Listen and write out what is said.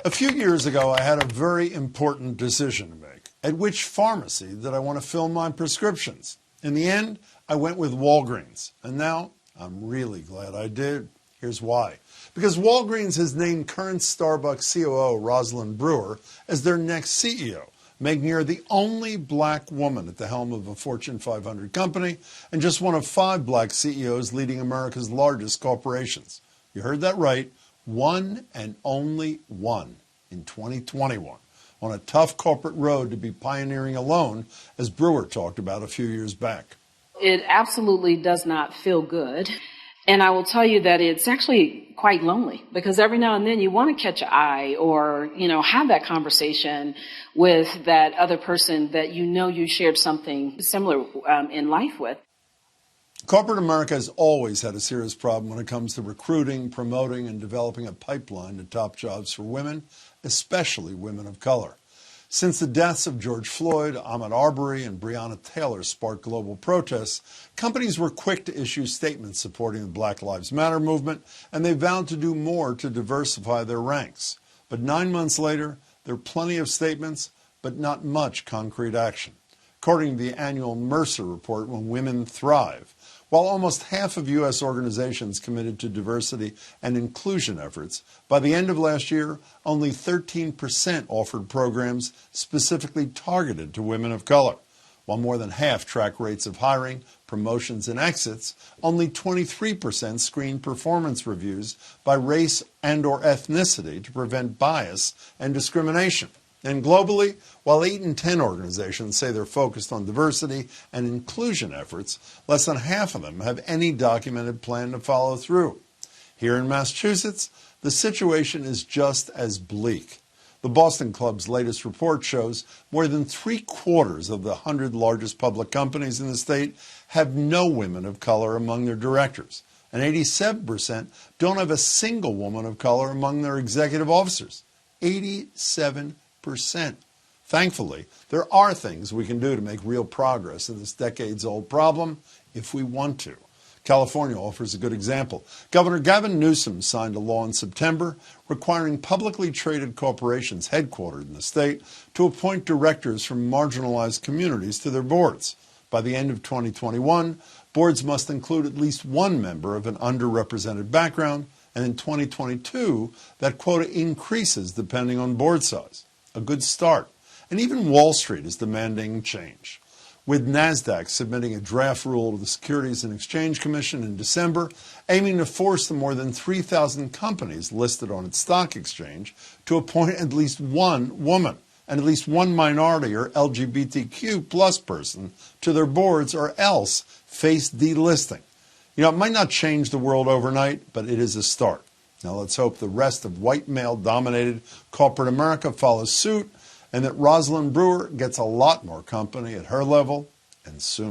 A few years ago, I had a very important decision to make. At which pharmacy did I want to fill my prescriptions? In the end, I went with Walgreens. And now, I'm really glad I did. Here's why. Because Walgreens has named current Starbucks COO Rosalind Brewer as their next CEO, making her the only black woman at the helm of a Fortune 500 company and just one of 5 black CEOs leading America's largest corporations. You heard that right. One and only one in 2021 on a tough corporate road to be pioneering alone, as Brewer talked about a few years back. It absolutely does not feel good. And I will tell you that it's actually quite lonely because every now and then you want to catch an eye or, have that conversation with that other person that you shared something similar in life with. Corporate America has always had a serious problem when it comes to recruiting, promoting, and developing a pipeline to top jobs for women, especially women of color. Since the deaths of George Floyd, Ahmaud Arbery, and Breonna Taylor sparked global protests, companies were quick to issue statements supporting the Black Lives Matter movement, and they vowed to do more to diversify their ranks. But 9 months later, there are plenty of statements, but not much concrete action. According to the annual Mercer report, When Women Thrive, while almost half of U.S. organizations committed to diversity and inclusion efforts, by the end of last year, only 13% offered programs specifically targeted to women of color. While more than half track rates of hiring, promotions, and exits, only 23% screen performance reviews by race and/or ethnicity to prevent bias and discrimination. And globally, while 8 in 10 organizations say they're focused on diversity and inclusion efforts, less than half of them have any documented plan to follow through. Here in Massachusetts, the situation is just as bleak. The Boston Club's latest report shows more than 3/4 of the 100 largest public companies in the state have no women of color among their directors, and 87% don't have a single woman of color among their executive officers. 87%. Thankfully, there are things we can do to make real progress in this decades-old problem if we want to. California offers a good example. Governor Gavin Newsom signed a law in September requiring publicly traded corporations headquartered in the state to appoint directors from marginalized communities to their boards. By the end of 2021, boards must include at least one member of an underrepresented background, and in 2022, that quota increases depending on board size. A good start. And even Wall Street is demanding change. With NASDAQ submitting a draft rule to the Securities and Exchange Commission in December, aiming to force the more than 3,000 companies listed on its stock exchange to appoint at least one woman and at least one minority or LGBTQ plus person to their boards or else face delisting. It might not change the world overnight, but it is a start. Now let's hope the rest of white male-dominated corporate America follows suit and that Rosalind Brewer gets a lot more company at her level and soon.